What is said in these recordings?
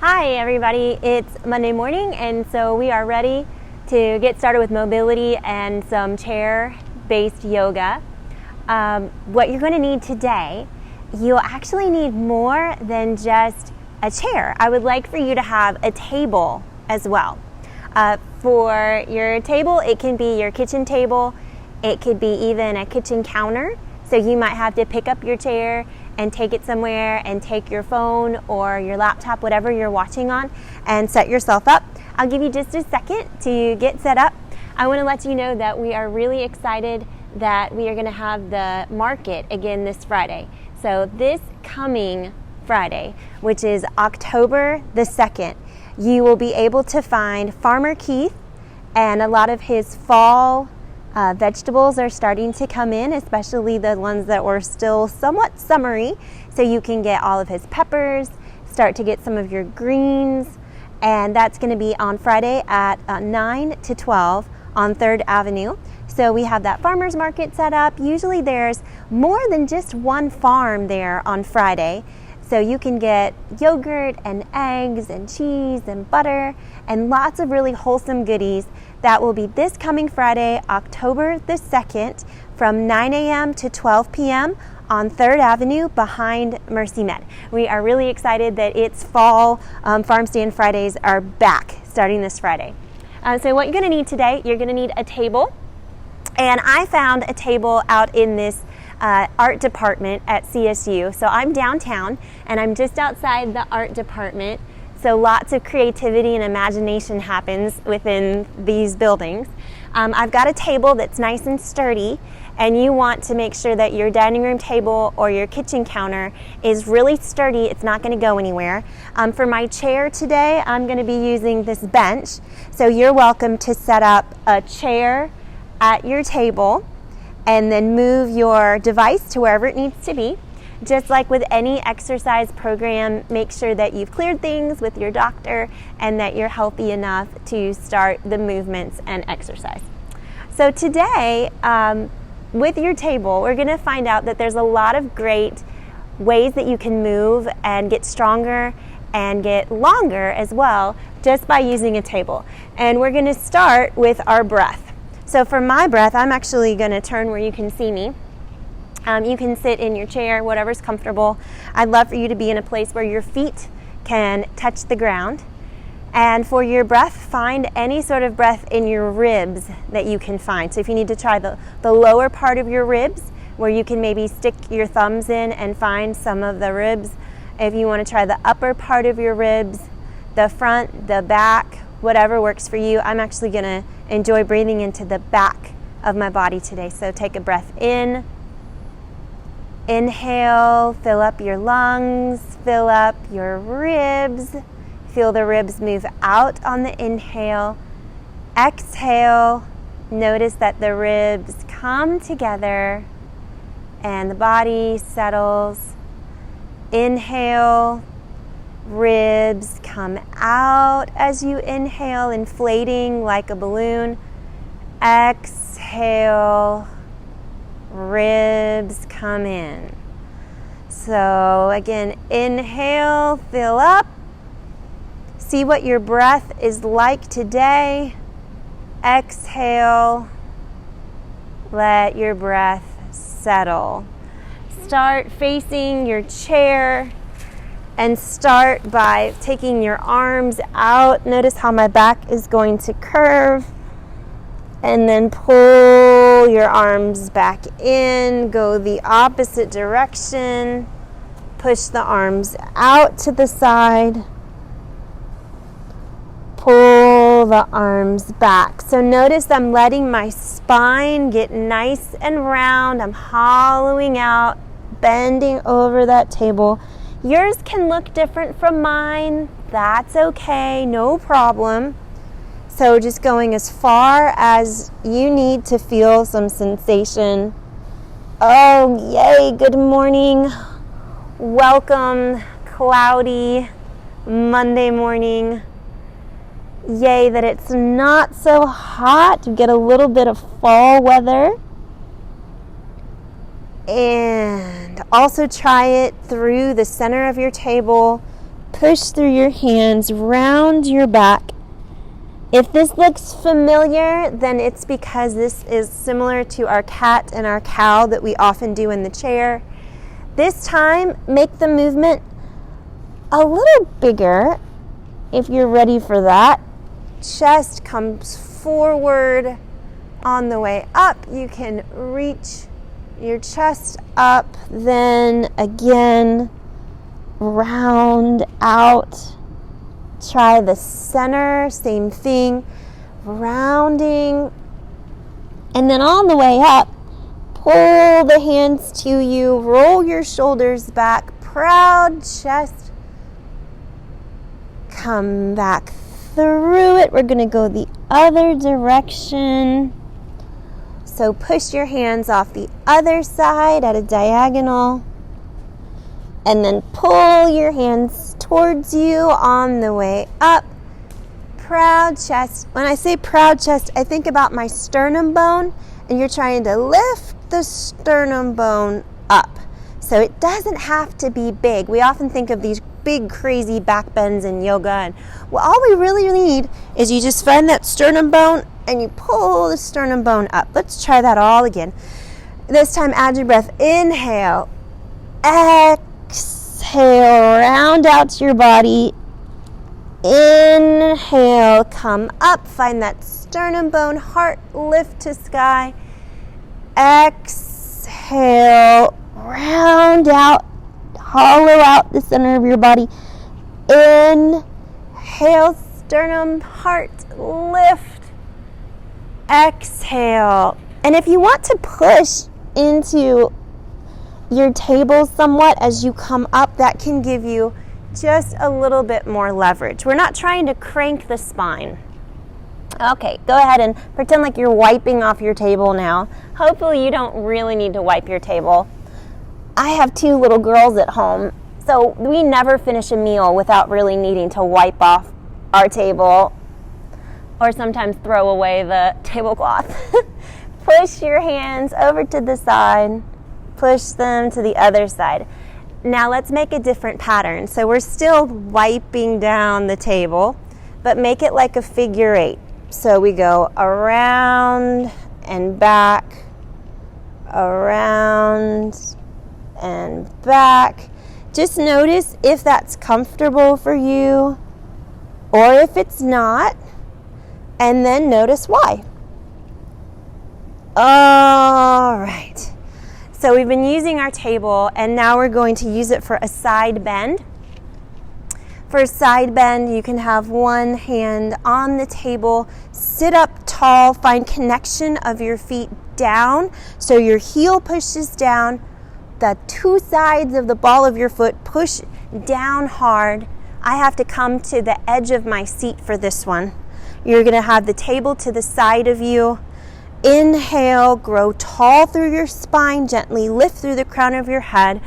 Hi everybody, it's Monday morning and so we are ready to get started with mobility and some chair-based yoga. What you're going to need today, you'll actually need more than just a chair. I would like for you to have a table as well. For your table, it can be your kitchen table, it could be even a kitchen counter. So you might have to pick up your chair and take it somewhere and take your phone or your laptop, whatever you're watching on, and set yourself up. I'll give you just a second to get set up. I want to let you know that we are really excited that we are going to have the market again this Friday. So this coming Friday, which is October the 2nd, you will be able to find Farmer Keith, and a lot of his fall vegetables are starting to come in, especially the ones that were still somewhat summery. So you can get all of his peppers, start to get some of your greens, and that's going to be on Friday at 9 to 12 on 3rd Avenue. So we have that farmer's market set up. Usually there's more than just one farm there on Friday. So you can get yogurt and eggs and cheese and butter and lots of really wholesome goodies. That will be this coming Friday, October the 2nd, from 9 a.m. to 12 p.m. on 3rd Avenue behind Mercy Med. We are really excited that its fall Farm Stand Fridays are back starting this Friday. So what you're going to need today, you're going to need a table. And I found a table out in this art department at CSU. So I'm downtown and I'm just outside the art department. So lots of creativity and imagination happens within these buildings. I've got a table that's nice and sturdy, and you want to make sure that your dining room table or your kitchen counter is really sturdy. It's not going to go anywhere. For my chair today, I'm going to be using this bench. So you're welcome to set up a chair at your table and then move your device to wherever it needs to be. Just like with any exercise program, make sure that you've cleared things with your doctor and that you're healthy enough to start the movements and exercise. So today, with your table, we're going to find out that there's a lot of great ways that you can move and get stronger and get longer as well just by using a table. And we're going to start with our breath. So for my breath, I'm actually going to turn where you can see me. You can sit in your chair, whatever's comfortable. I'd love for you to be in a place where your feet can touch the ground. And for your breath, find any sort of breath in your ribs that you can find. So if you need to try the lower part of your ribs, where you can maybe stick your thumbs in and find some of the ribs. If you want to try the upper part of your ribs, the front, the back, whatever works for you. I'm actually going to enjoy breathing into the back of my body today. So take a breath in. Inhale, fill up your lungs, fill up your ribs. Feel the ribs move out on the inhale. Exhale, notice that the ribs come together and the body settles. Inhale, ribs come out as you inhale, inflating like a balloon. Exhale, ribs come in. So again, inhale, fill up. See what your breath is like today. Exhale, let your breath settle. Start facing your chair and start by taking your arms out. Notice how my back is going to curve. And then pull your arms back in, go the opposite direction, push the arms out to the side, pull the arms back. So notice I'm letting my spine get nice and round. I'm hollowing out, bending over that table. Yours can look different from mine. That's okay, no problem. So just going as far as you need to feel some sensation. Oh, yay, good morning. Welcome, cloudy Monday morning. Yay that it's not so hot. You get a little bit of fall weather. And also try it through the center of your table. push through your hands, round your back. If this looks familiar, then it's because this is similar to our cat and our cow that we often do in the chair. This time, make the movement a little bigger if you're ready for that. Chest comes forward on the way up. You can reach your chest up, then again, round out. Try the center, same thing, rounding, and then on the way up, pull the hands to you, roll your shoulders back, proud chest, come back through it. We're going to go the other direction. So push your hands off the other side at a diagonal, and then pull your hands towards you on the way up. Proud chest. When I say proud chest, I think about my sternum bone, and you're trying to lift the sternum bone up. So it doesn't have to be big. We often think of these big, crazy back bends in yoga, and all we really need is you just find that sternum bone and you pull the sternum bone up. Let's try that all again. This time, add your breath. Inhale. Exhale, round out to your body. Inhale, come up, find that sternum bone, heart lift to sky. Exhale, round out, hollow out the center of your body. Inhale, sternum, heart lift. Exhale. And if you want to push into your table somewhat as you come up, that can give you just a little bit more leverage. We're not trying to crank the spine. Okay, go ahead and pretend like you're wiping off your table now. Hopefully you don't really need to wipe your table. I have 2 little girls at home, so we never finish a meal without really needing to wipe off our table or sometimes throw away the tablecloth. Push your hands over to the side. Push them to the other side. Now let's make a different pattern. So we're still wiping down the table, but make it like a figure 8. So we go around and back, around and back. Just notice if that's comfortable for you or if it's not, and then notice why. All right. So we've been using our table, and now we're going to use it for a side bend. For a side bend, you can have one hand on the table, sit up tall, find connection of your feet down, so your heel pushes down, the 2 sides of the ball of your foot push down hard. I have to come to the edge of my seat for this one. You're going to have the table to the side of you. Inhale, grow tall through your spine, gently lift through the crown of your head.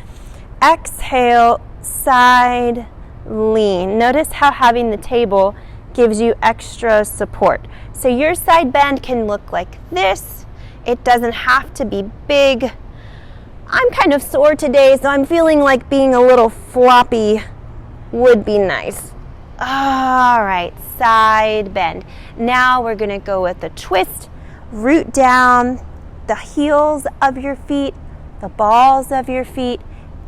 Exhale, side lean. Notice how having the table gives you extra support. So your side bend can look like this. It doesn't have to be big. I'm kind of sore today, so I'm feeling like being a little floppy would be nice. All right, side bend. Now we're going to go with a twist. Root down the heels of your feet, the balls of your feet.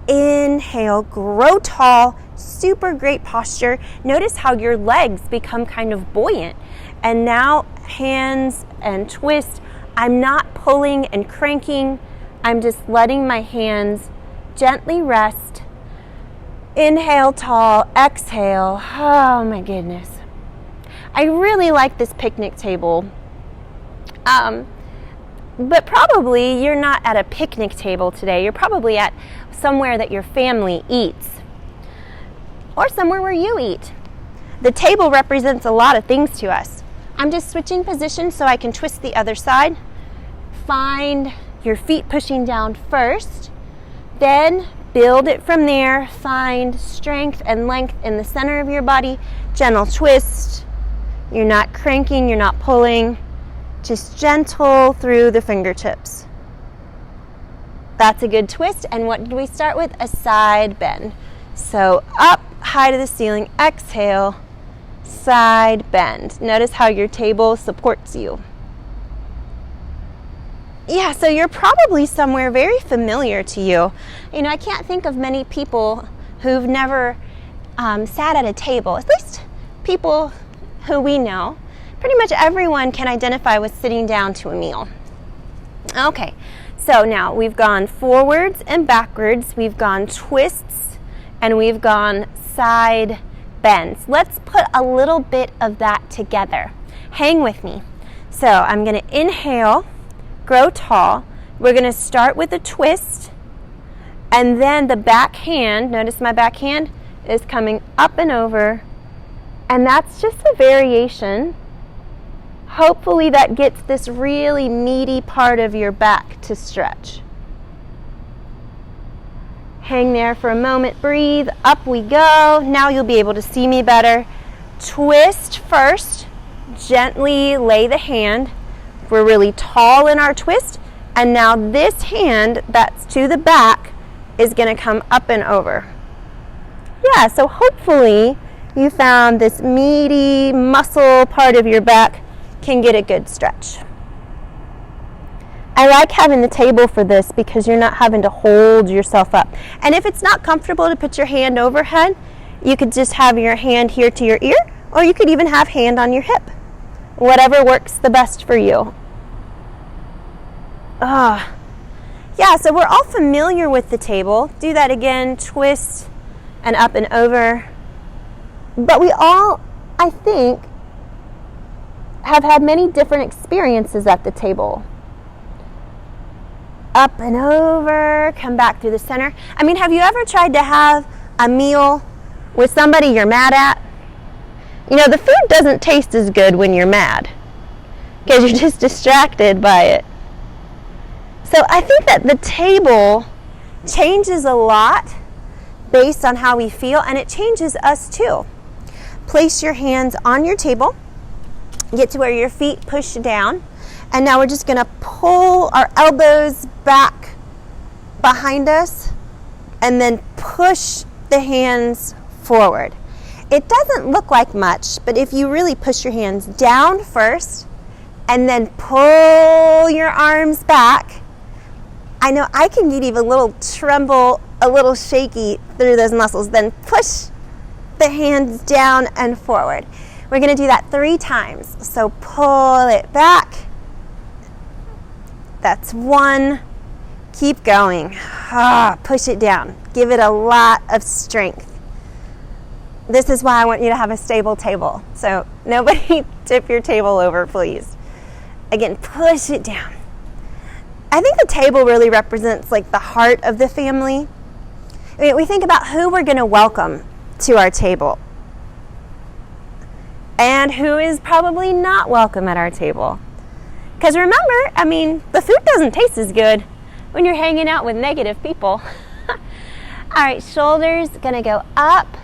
Inhale, grow tall, super great posture. Notice how your legs become kind of buoyant. And now hands and twist. I'm not pulling and cranking. I'm just letting my hands gently rest. Inhale tall, exhale. Oh my goodness. I really like this picnic table. But probably you're not at a picnic table today. You're probably at somewhere that your family eats or somewhere where you eat. The table represents a lot of things to us. I'm just switching positions so I can twist the other side. Find your feet pushing down first, then build it from there. Find strength and length in the center of your body. Gentle twist. You're not cranking, you're not pulling. Just gentle through the fingertips. That's a good twist. And what did we start with? A side bend. So up, high to the ceiling. Exhale, side bend. Notice how your table supports you. Yeah, so you're probably somewhere very familiar to you. You know, I can't think of many people who've never sat at a table, at least people who we know. Pretty much everyone can identify with sitting down to a meal. Okay, so now we've gone forwards and backwards, we've gone twists, and we've gone side bends. Let's put a little bit of that together. Hang with me. So I'm going to inhale, grow tall. We're going to start with a twist, and then the back hand, notice my back hand is coming up and over, and that's just a variation. Hopefully that gets this really meaty part of your back to stretch. Hang there for a moment, breathe, up we go. Now you'll be able to see me better. Twist first, gently lay the hand. We're really tall in our twist, and now this hand that's to the back is going to come up and over. Yeah, so hopefully you found this meaty muscle part of your back can get a good stretch. I like having the table for this because you're not having to hold yourself up. And if it's not comfortable to put your hand overhead, you could just have your hand here to your ear, or you could even have hand on your hip. Whatever works the best for you. Yeah, so we're all familiar with the table. Do that again, twist and up and over. But we all, I think, have had many different experiences at the table. Up and over, come back through the center. I mean, have you ever tried to have a meal with somebody you're mad at? You know, the food doesn't taste as good when you're mad because you're just distracted by it. So I think that the table changes a lot based on how we feel, and it changes us too. Place your hands on your table. Get to where your feet push down. And now we're just going to pull our elbows back behind us and then push the hands forward. It doesn't look like much, but if you really push your hands down first and then pull your arms back, I know I can get even a little tremble, a little shaky through those muscles. Then push the hands down and forward. We're going to do that 3 times. So pull it back. That's 1. Keep going. Push it down. Give it a lot of strength. This is why I want you to have a stable table. So nobody tip your table over, please. Again, push it down. I think the table really represents like the heart of the family. I mean, we think about who we're going to welcome to our table and who is probably not welcome at our table. Because remember, I mean, the food doesn't taste as good when you're hanging out with negative people. All right, shoulders going to go up,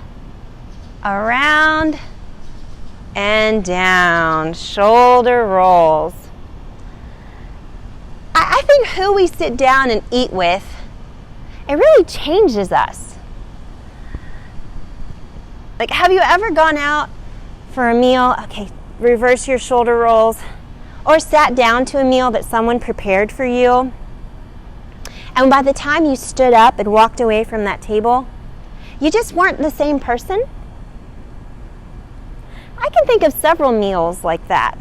around, and down. Shoulder rolls. I think who we sit down and eat with, it really changes us. Like, have you ever gone out for a meal? Okay, reverse your shoulder rolls. Or sat down to a meal that someone prepared for you. And by the time you stood up and walked away from that table, you just weren't the same person. I can think of several meals like that,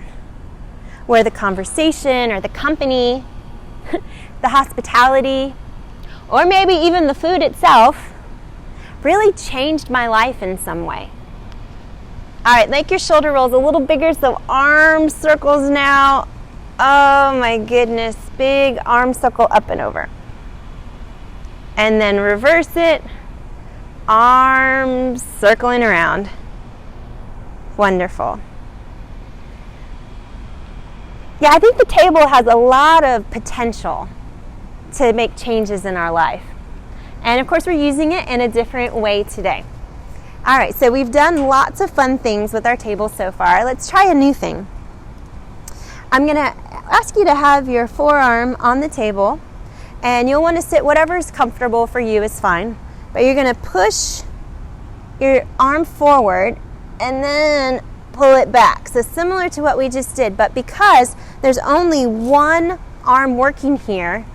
where the conversation or the company, the hospitality, or maybe even the food itself really changed my life in some way. All right, make your shoulder rolls a little bigger, so arm circles now. Oh my goodness, big arm circle up and over. And then reverse it, arms circling around. Wonderful. Yeah, I think the table has a lot of potential to make changes in our life. And of course, we're using it in a different way today. All right, so we've done lots of fun things with our table so far. Let's try a new thing. I'm going to ask you to have your forearm on the table, and you'll want to sit whatever's comfortable for you is fine. But you're going to push your arm forward and then pull it back. So similar to what we just did, but because there's only one arm working here,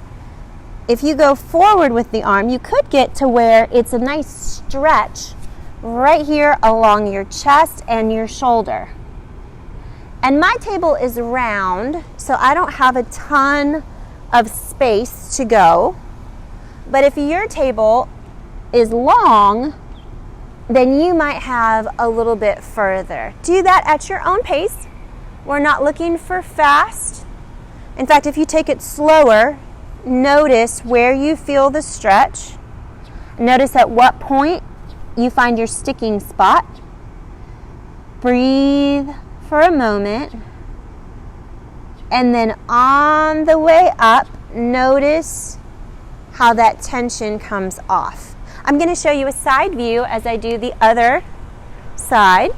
if you go forward with the arm, you could get to where it's a nice stretch right here along your chest and your shoulder. And my table is round, so I don't have a ton of space to go. But if your table is long, then you might have a little bit further. Do that at your own pace. We're not looking for fast. In fact, if you take it slower, notice where you feel the stretch. Notice at what point you find your sticking spot. Breathe for a moment. And then on the way up, notice how that tension comes off. I'm going to show you a side view as I do the other side.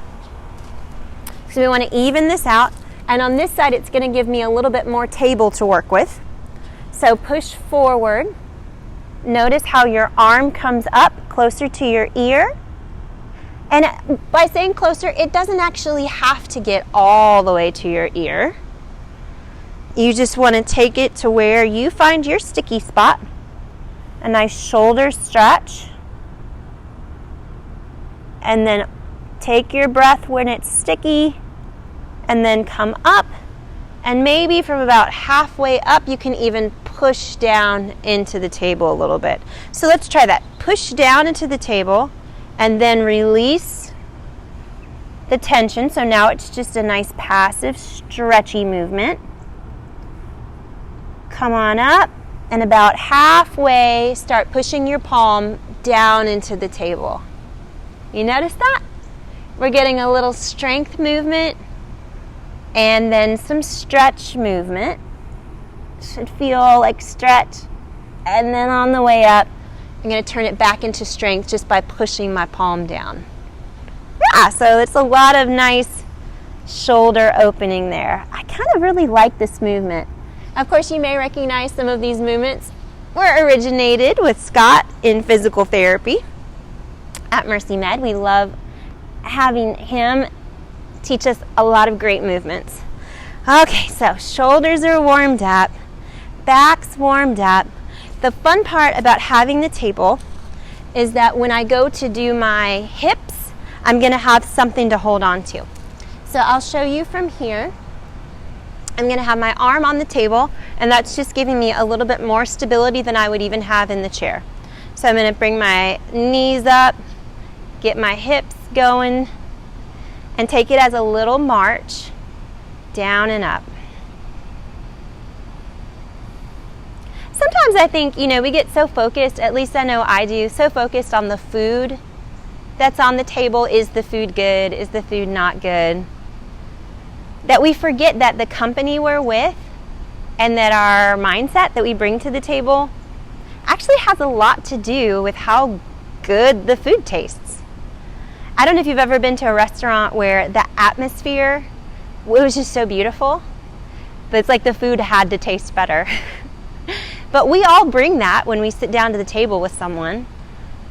So we want to even this out. And on this side, it's going to give me a little bit more table to work with. So push forward. Notice how your arm comes up closer to your ear. And by saying closer, it doesn't actually have to get all the way to your ear. You just want to take it to where you find your sticky spot. A nice shoulder stretch. And then take your breath when it's sticky, and then come up. And maybe from about halfway up, you can even push down into the table a little bit. So let's try that. Push down into the table, and then release the tension. So now it's just a nice passive, stretchy movement. Come on up, and about halfway, start pushing your palm down into the table. You notice that? We're getting a little strength movement and then some stretch movement. Should feel like stretch. And then on the way up, I'm going to turn it back into strength just by pushing my palm down. Yeah, so it's a lot of nice shoulder opening there. I kind of really like this movement. Of course, you may recognize some of these movements were originated with Scott in physical therapy at Mercy Med. We love having him teach us a lot of great movements. Okay, so shoulders are warmed up, back's warmed up. The fun part about having the table is that when I go to do my hips, I'm going to have something to hold on to. So I'll show you from here. I'm going to have my arm on the table, and that's just giving me a little bit more stability than I would even have in the chair. So I'm going to bring my knees up, get my hips going, and take it as a little march down and up. Sometimes I think, we get so focused, at least I know I do, so focused on the food that's on the table. Is the food good? Is the food not good? That we forget that the company we're with and that our mindset that we bring to the table actually has a lot to do with how good the food tastes. I don't know if you've ever been to a restaurant where the atmosphere was just so beautiful, but it's like the food had to taste better. But we all bring that when we sit down to the table with someone.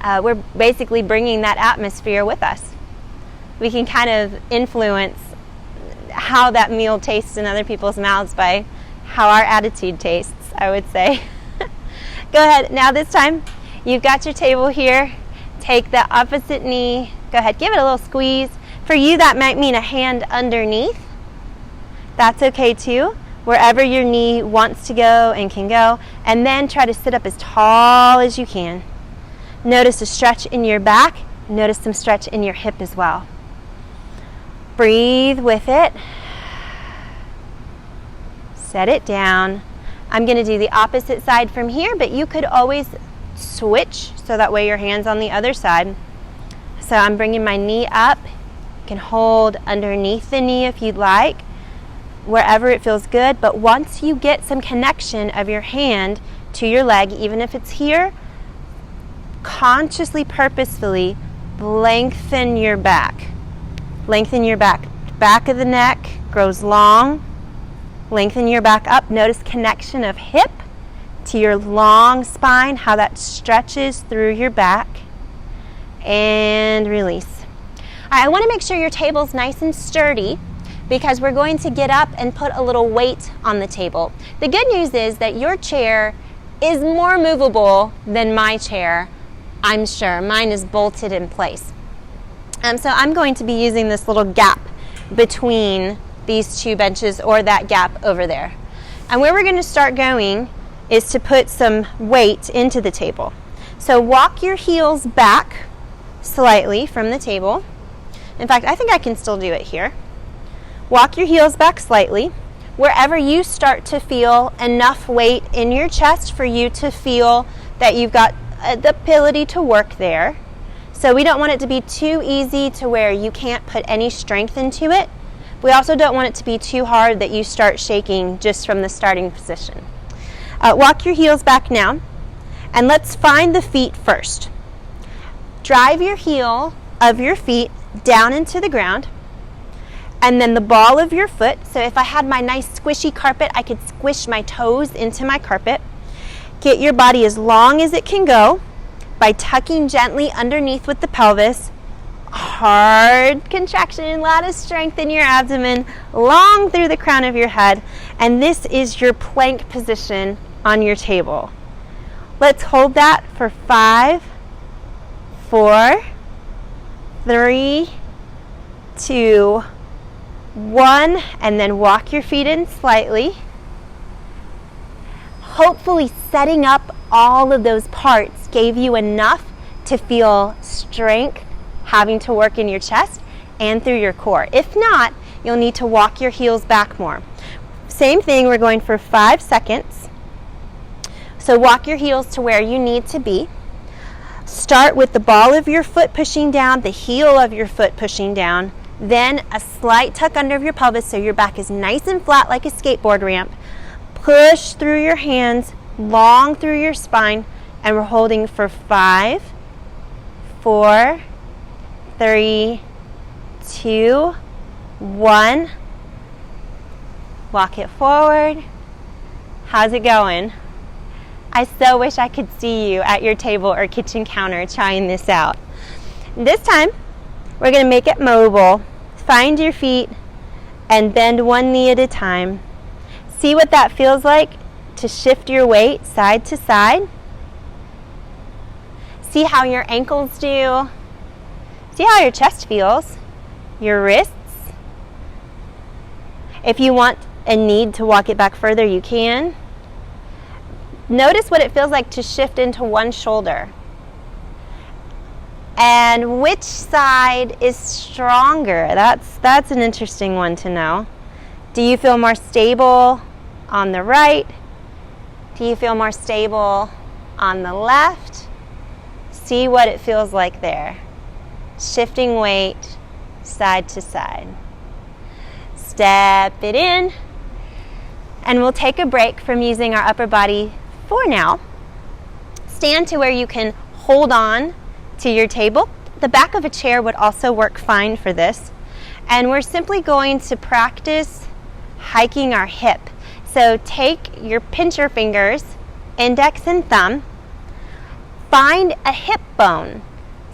We're basically bringing that atmosphere with us. We can kind of influence how that meal tastes in other people's mouths by how our attitude tastes, I would say. Go ahead. Now this time, you've got your table here. Take the opposite knee. Go ahead. Give it a little squeeze. For you, that might mean a hand underneath. That's okay too. Wherever your knee wants to go and can go. And then try to sit up as tall as you can. Notice a stretch in your back. Notice some stretch in your hip as well. Breathe with it. Set it down. I'm going to do the opposite side from here, but you could always switch so that way your hand's on the other side. So I'm bringing my knee up. You can hold underneath the knee if you'd like, wherever it feels good. But once you get some connection of your hand to your leg, even if it's here, consciously, purposefully lengthen your back. Lengthen your back. Back of the neck grows long. Lengthen your back up. Notice connection of hip to your long spine, how that stretches through your back. and release. All right, I want to make sure your table's nice and sturdy because we're going to get up and put a little weight on the table. The good news is that your chair is more movable than my chair, I'm sure. Mine is bolted in place. So I'm going to be using this little gap between these two benches, or that gap over there. And where we're going to start going is to put some weight into the table. So walk your heels back slightly from the table. In fact, I think I can still do it here. Walk your heels back slightly. Wherever you start to feel enough weight in your chest for you to feel that you've got the ability to work there. So we don't want it to be too easy to where you can't put any strength into it. We also don't want it to be too hard that you start shaking just from the starting position. Walk your heels back now, and let's find the feet first. Drive your heel of your feet down into the ground, and then the ball of your foot. So if I had my nice squishy carpet, I could squish my toes into my carpet. Get your body as long as it can go by tucking gently underneath with the pelvis. Hard contraction, a lot of strength in your abdomen, long through the crown of your head. And this is your plank position on your table. Let's hold that for 5, 4, 3, 2, 1, and then walk your feet in slightly. Hopefully setting up all of those parts gave you enough to feel strength having to work in your chest and through your core. If not, you'll need to walk your heels back more. Same thing, we're going for 5 seconds. So walk your heels to where you need to be. Start with the ball of your foot pushing down, the heel of your foot pushing down, then a slight tuck under of your pelvis so your back is nice and flat like a skateboard ramp. Push through your hands, long through your spine, and we're holding for 5, 4, 3, 2, 1. Walk it forward. How's it going? I so wish I could see you at your table or kitchen counter trying this out. This time, we're going to make it mobile. Find your feet and bend one knee at a time. See what that feels like to shift your weight side to side. See how your ankles do. See how your chest feels, your wrists. If you want and need to walk it back further, you can. Notice what it feels like to shift into one shoulder. And which side is stronger? That's an interesting one to know. Do you feel more stable on the right? Do you feel more stable on the left? See what it feels like there. Shifting weight side to side. Step it in. And we'll take a break from using our upper body for now. Stand to where you can hold on to your table. The back of a chair would also work fine for this. And we're simply going to practice hiking our hip. So take your pincher fingers, index and thumb, find a hip bone.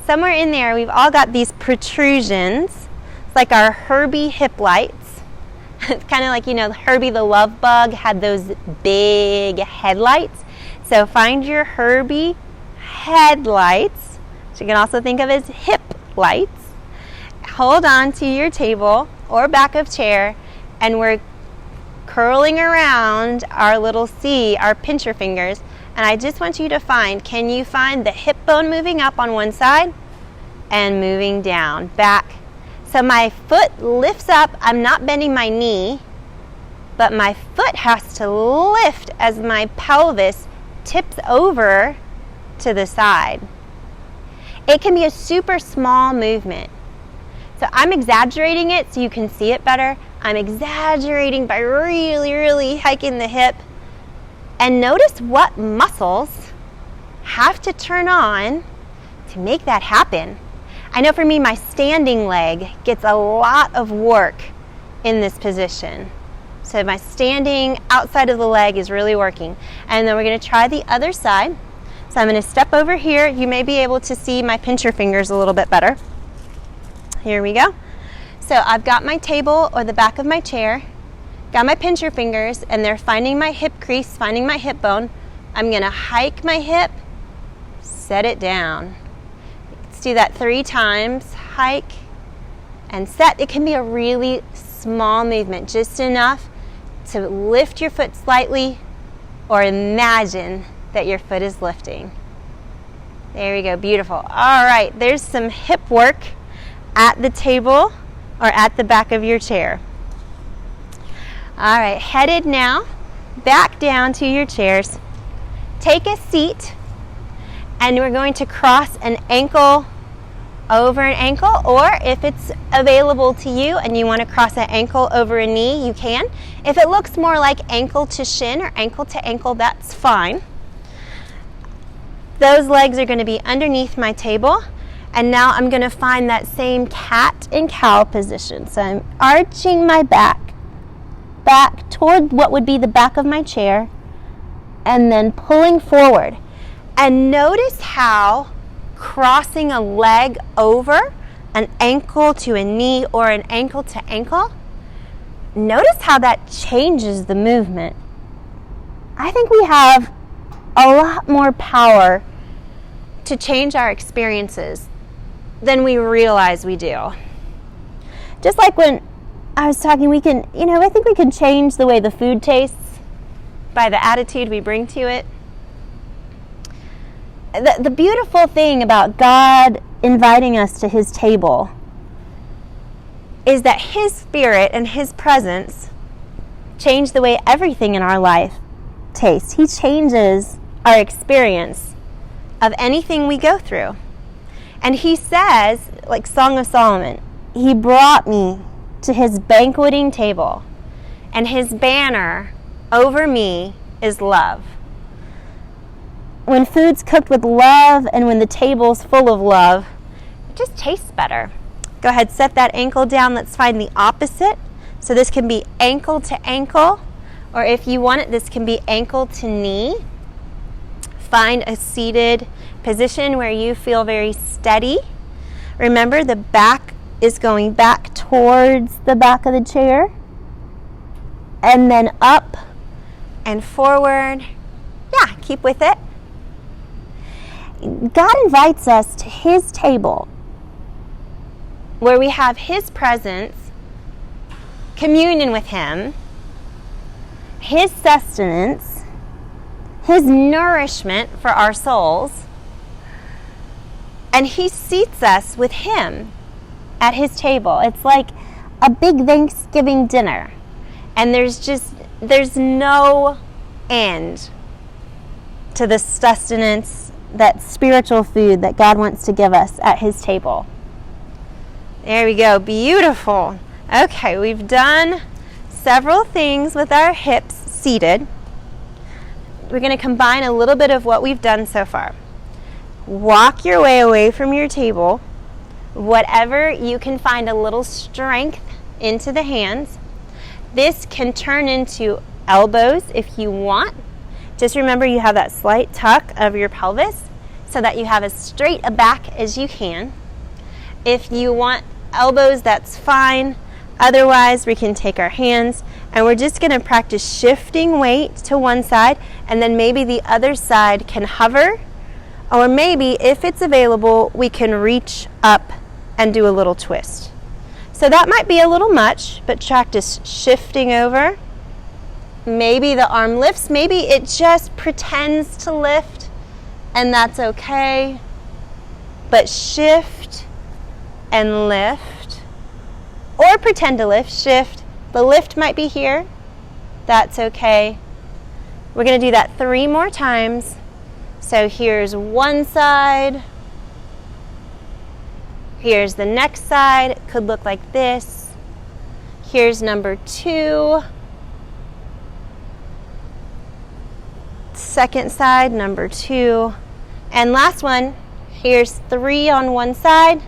Somewhere in there we've all got these protrusions. It's like our Herbie hip lights. It's kind of like, Herbie the Love Bug had those big headlights. So find your Herbie headlights, which you can also think of as hip lights. Hold on to your table or back of chair, and we're curling around our little C, our pincher fingers. And I just want you to can you find the hip bone moving up on one side and moving down, back. So my foot lifts up. I'm not bending my knee, but my foot has to lift as my pelvis tips over to the side. It can be a super small movement. So I'm exaggerating it so you can see it better. I'm exaggerating by really, really hiking the hip. And notice what muscles have to turn on to make that happen. I know for me, my standing leg gets a lot of work in this position. So my standing outside of the leg is really working. And then we're going to try the other side. So I'm going to step over here. You may be able to see my pincher fingers a little bit better. Here we go. So I've got my table or the back of my chair, got my pincher fingers, and they're finding my hip crease, finding my hip bone. I'm going to hike my hip, set it down. Let's do that 3 times. Hike and set. It can be a really small movement, just enough to lift your foot slightly or imagine that your foot is lifting. There we go, beautiful. All right, there's some hip work at the table or at the back of your chair. All right, headed now back down to your chairs. Take a seat, and we're going to cross an ankle over an ankle, or if it's available to you and you want to cross an ankle over a knee, you can. If it looks more like ankle to shin or ankle to ankle, that's fine. Those legs are going to be underneath my table, and now I'm going to find that same cat and cow position. So I'm arching my back toward what would be the back of my chair, and then pulling forward. And notice how crossing a leg over an ankle to a knee or an ankle to ankle, notice how that changes the movement. I think we have a lot more power to change our experiences than we realize we do. Just like when I was talking, we can, I think we can change the way the food tastes by the attitude we bring to it. The beautiful thing about God inviting us to His table is that His Spirit and His presence change the way everything in our life tastes. He changes our experience of anything we go through. And He says, like Song of Solomon, He brought me to His banqueting table, and His banner over me is love. When food's cooked with love and when the table's full of love, it just tastes better. Go ahead, set that ankle down. Let's find the opposite. So this can be ankle to ankle, or if you want it, this can be ankle to knee. Find a seated position where you feel very steady. Remember, the back is going back towards the back of the chair, and then up and forward. Yeah, keep with it. God invites us to His table where we have His presence, communion with Him, His sustenance, His nourishment for our souls, and He seats us with Him at His table. It's like a big Thanksgiving dinner, and there's no end to the sustenance, that spiritual food that God wants to give us at His table. There we go, beautiful. Okay, we've done several things with our hips seated. We're going to combine a little bit of what we've done so far. Walk your way away from your table. Whatever you can find a little strength into the hands. This can turn into elbows if you want. Just remember you have that slight tuck of your pelvis so that you have as straight a back as you can. If you want elbows, that's fine. Otherwise, we can take our hands and we're just going to practice shifting weight to one side, and then maybe the other side can hover, or maybe if it's available, we can reach up and do a little twist. So that might be a little much, but practice shifting over. Maybe the arm lifts, maybe it just pretends to lift, and that's okay. But shift and lift, or pretend to lift, shift. The lift might be here, that's okay. We're going to do that 3 more times. So here's one side, here's the next side. It could look like this. Here's number 2. Second side, number 2. And last one, here's 3 on one side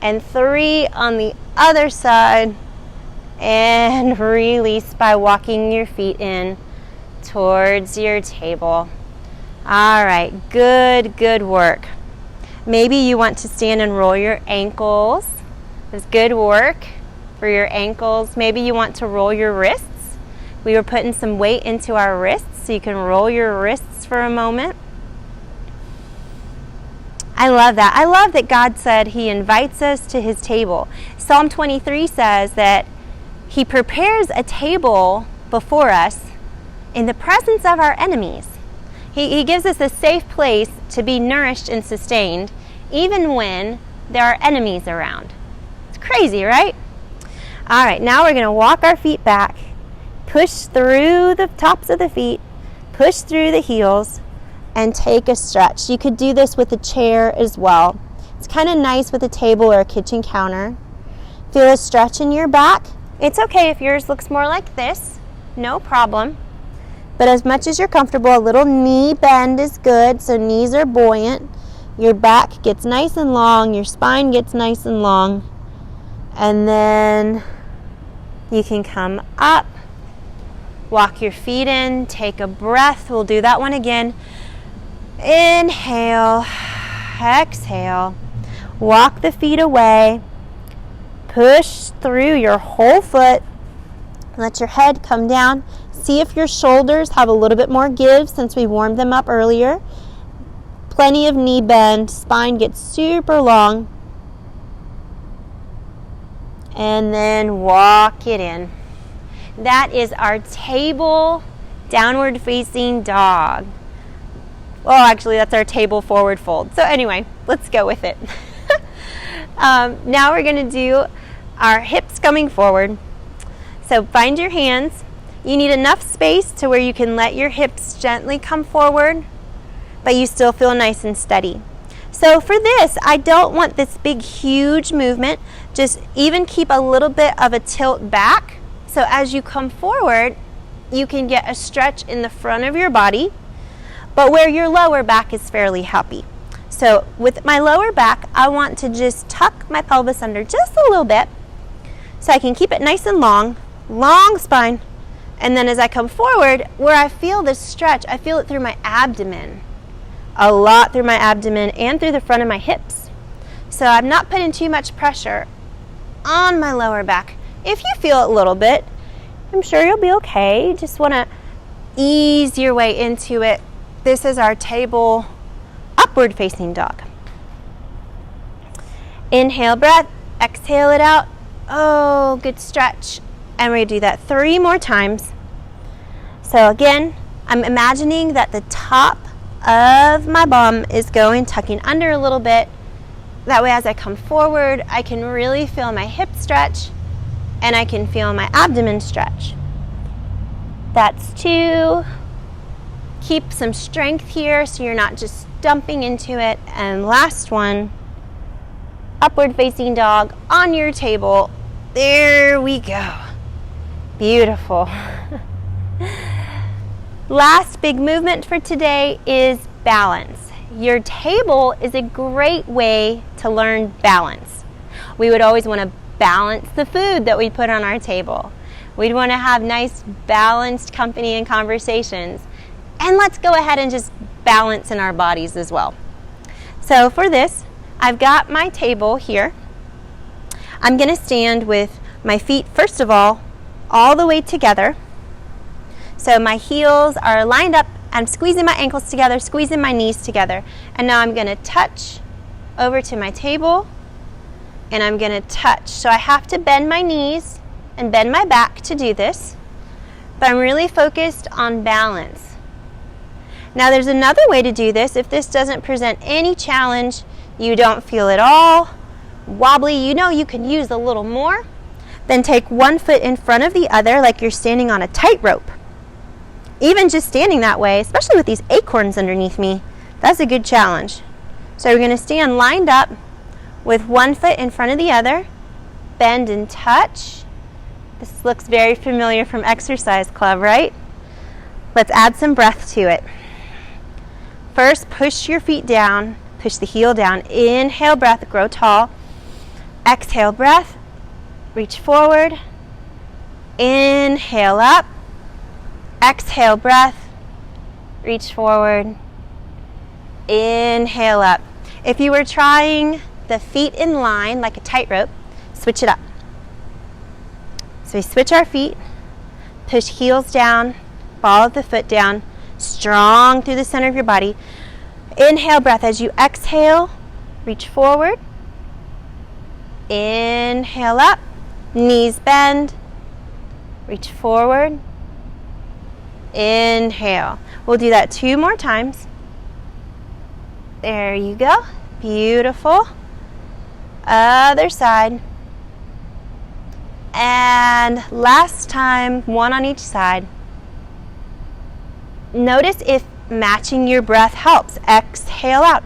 and 3 on the other side, and release by walking your feet in towards your table. All right, good work. Maybe you want to stand and roll your ankles. That's good work for your ankles. Maybe you want to roll your wrists. We were putting some weight into our wrists, so you can roll your wrists for a moment. I love that. I love that God said He invites us to His table. Psalm 23 says that He prepares a table before us in the presence of our enemies. He gives us a safe place to be nourished and sustained, even when there are enemies around. It's crazy, right? All right, now we're going to walk our feet back, push through the tops of the feet, push through the heels, and take a stretch. You could do this with a chair as well. It's kind of nice with a table or a kitchen counter. Feel a stretch in your back. It's okay if yours looks more like this, no problem. But as much as you're comfortable, a little knee bend is good, so knees are buoyant. Your back gets nice and long, your spine gets nice and long. And then you can come up, walk your feet in, take a breath. We'll do that one again. Inhale, exhale, walk the feet away, push through your whole foot, let your head come down. See if your shoulders have a little bit more give since we warmed them up earlier. Plenty of knee bend, spine gets super long. And then walk it in. That is our table downward facing dog. Well, actually, that's our table forward fold. So anyway, let's go with it. Now we're going to do our hips coming forward. So find your hands. You need enough space to where you can let your hips gently come forward, but you still feel nice and steady. So for this, I don't want this big, huge movement. Just even keep a little bit of a tilt back. So as you come forward, you can get a stretch in the front of your body, but where your lower back is fairly happy. So with my lower back, I want to just tuck my pelvis under just a little bit so I can keep it nice and long spine. And then as I come forward, where I feel this stretch, I feel it through my abdomen. A lot through my abdomen and through the front of my hips. So I'm not putting too much pressure on my lower back. If you feel it a little bit, I'm sure you'll be okay. You just want to ease your way into it. This is our table upward facing dog. Inhale breath, exhale it out. Oh, good stretch. And we're going to do that 3 more times. So again, I'm imagining that the top of my bum is going, tucking under a little bit. That way as I come forward, I can really feel my hip stretch and I can feel my abdomen stretch. That's 2. Keep some strength here so you're not just dumping into it. And last one, upward facing dog on your table. There we go. Beautiful. Last big movement for today is balance. Your table is a great way to learn balance. We would always want to balance the food that we put on our table. We'd want to have nice balanced company and conversations. And let's go ahead and just balance in our bodies as well. So for this, I've got my table here. I'm going to stand with my feet, first of all the way together. So my heels are lined up. I'm squeezing my ankles together, squeezing my knees together. And now I'm going to touch over to my table, and I'm going to touch. So I have to bend my knees and bend my back to do this, but I'm really focused on balance. Now there's another way to do this. If this doesn't present any challenge, you don't feel at all wobbly, you can use a little more, then take one foot in front of the other like you're standing on a tightrope. Even just standing that way, especially with these acorns underneath me, that's a good challenge. So we're going to stand lined up with one foot in front of the other, bend and touch. This looks very familiar from exercise club, right? Let's add some breath to it. First, push your feet down, push the heel down. Inhale, breath, grow tall. Exhale, breath, reach forward. Inhale up. Exhale, breath, reach forward. Inhale up. If you were trying the feet in line like a tightrope, switch it up. So we switch our feet, push heels down, ball of the foot down, strong through the center of your body. Inhale breath. As you exhale, reach forward. Inhale up, knees bend, reach forward. Inhale. We'll do that 2 more times. There you go. Beautiful. Other side. And last time, 1 on each side. Notice if matching your breath helps. Exhale out.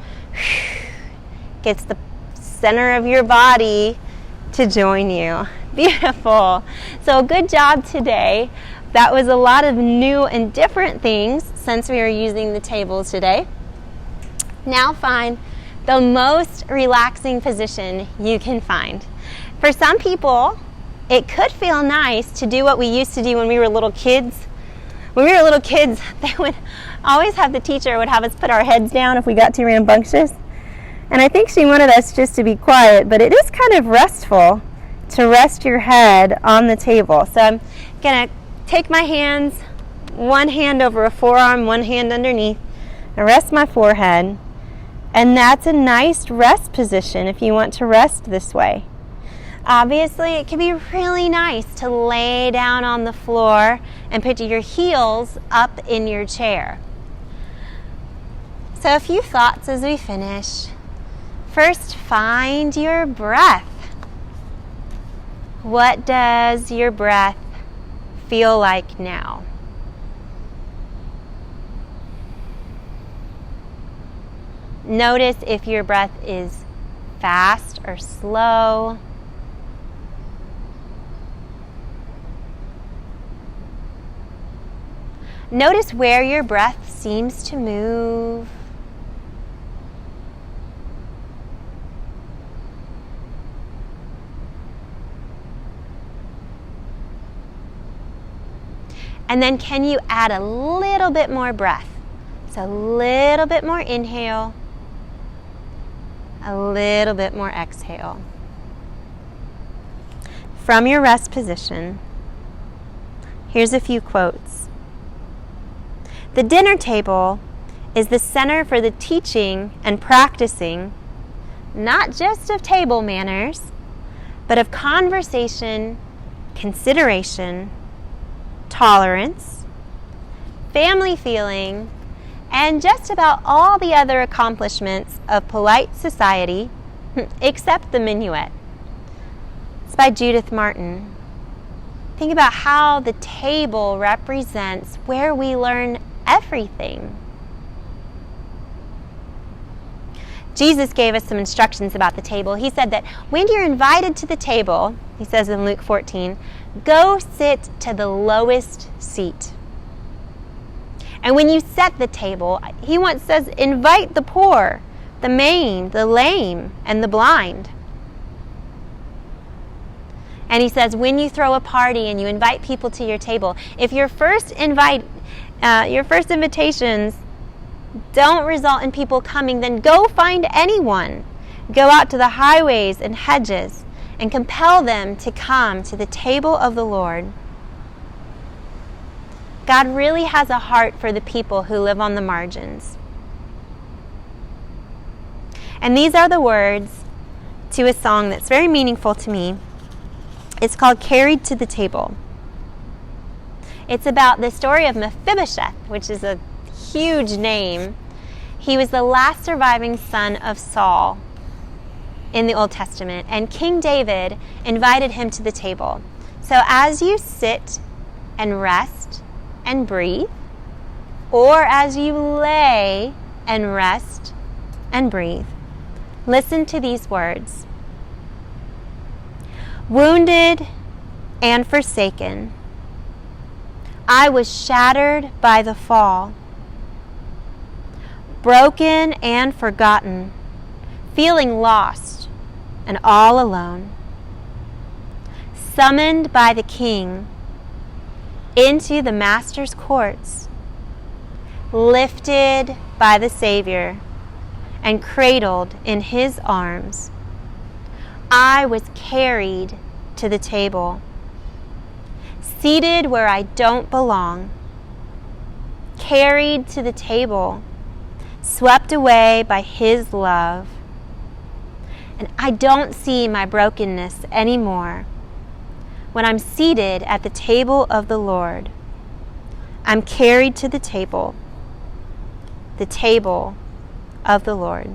Gets the center of your body to join you. Beautiful. So good job today. That was a lot of new and different things since we were using the tables today. Now find the most relaxing position you can find. For some people, it could feel nice to do what we used to do when we were little kids. When we were little kids, they would always have the teacher would have us put our heads down if we got too rambunctious. And I think she wanted us just to be quiet, but it is kind of restful to rest your head on the table. So I'm going to take my hands, one hand over a forearm, one hand underneath, and rest my forehead. And that's a nice rest position if you want to rest this way. Obviously, it can be really nice to lay down on the floor and put your heels up in your chair. So a few thoughts as we finish. First, find your breath. What does your breath feel like now? Notice if your breath is fast or slow. Notice where your breath seems to move. And then can you add a little bit more breath? So a little bit more inhale, a little bit more exhale. From your rest position, here's a few quotes. The dinner table is the center for the teaching and practicing, not just of table manners, but of conversation, consideration, tolerance, family feeling, and just about all the other accomplishments of polite society, except the minuet. It's by Judith Martin. Think about how the table represents where we learn everything. Jesus gave us some instructions about the table. He said that when you're invited to the table, he says in Luke 14, go sit to the lowest seat. And when you set the table, he once says, invite the poor, the maimed, the lame, and the blind. And he says, when you throw a party and you invite people to your table, if your first invitations don't result in people coming, then go find anyone. Go out to the highways and hedges and compel them to come to the table of the Lord. God really has a heart for the people who live on the margins. And these are the words to a song that's very meaningful to me. It's called Carried to the Table. It's about the story of Mephibosheth, which is a huge name. He was the last surviving son of Saul in the Old Testament, and King David invited him to the table. So as you sit and rest and breathe, or as you lay and rest and breathe, listen to these words. Wounded and forsaken, I was shattered by the fall. Broken and forgotten, feeling lost and all alone. Summoned by the King into the Master's courts, lifted by the Savior, and cradled in his arms. I was carried to the table, seated where I don't belong, carried to the table, swept away by his love. And I don't see my brokenness anymore when I'm seated at the table of the Lord. I'm carried to the table of the Lord.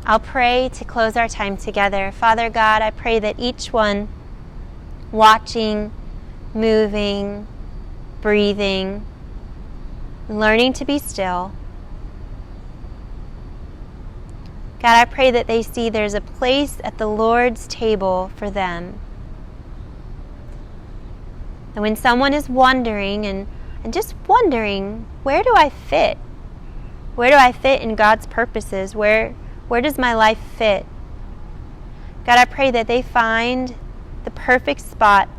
I'll pray to close our time together. Father God, I pray that each one watching, moving, breathing, learning to be still, God, I pray that they see there's a place at the Lord's table for them. And when someone is wondering and just wondering, where do I fit? Where do I fit in God's purposes? Where does my life fit? God, I pray that they find the perfect spot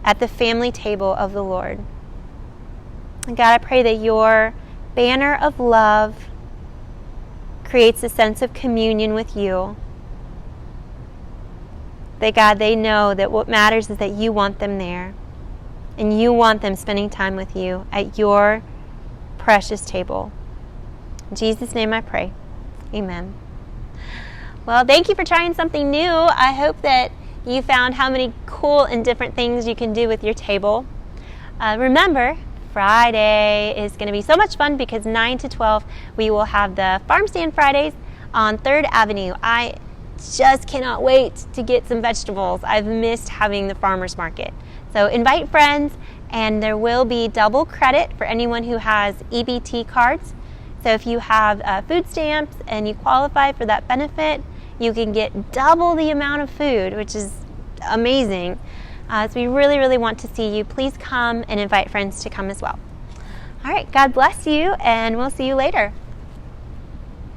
at the family table of the Lord. And God, I pray that your banner of love creates a sense of communion with you. That God, they know that what matters is that you want them there. And you want them spending time with you at your precious table. In Jesus' name I pray. Amen. Well, thank you for trying something new. I hope that you found how many cool and different things you can do with your table. Remember, Friday is going to be so much fun because 9 to 12 we will have the Farm Stand Fridays on 3rd Avenue. I just cannot wait to get some vegetables. I've missed having the farmers market. So invite friends, and there will be double credit for anyone who has EBT cards. So if you have food stamps and you qualify for that benefit, you can get double the amount of food, which is amazing. So we really, really want to see you. Please come and invite friends to come as well. All right, God bless you, and we'll see you later.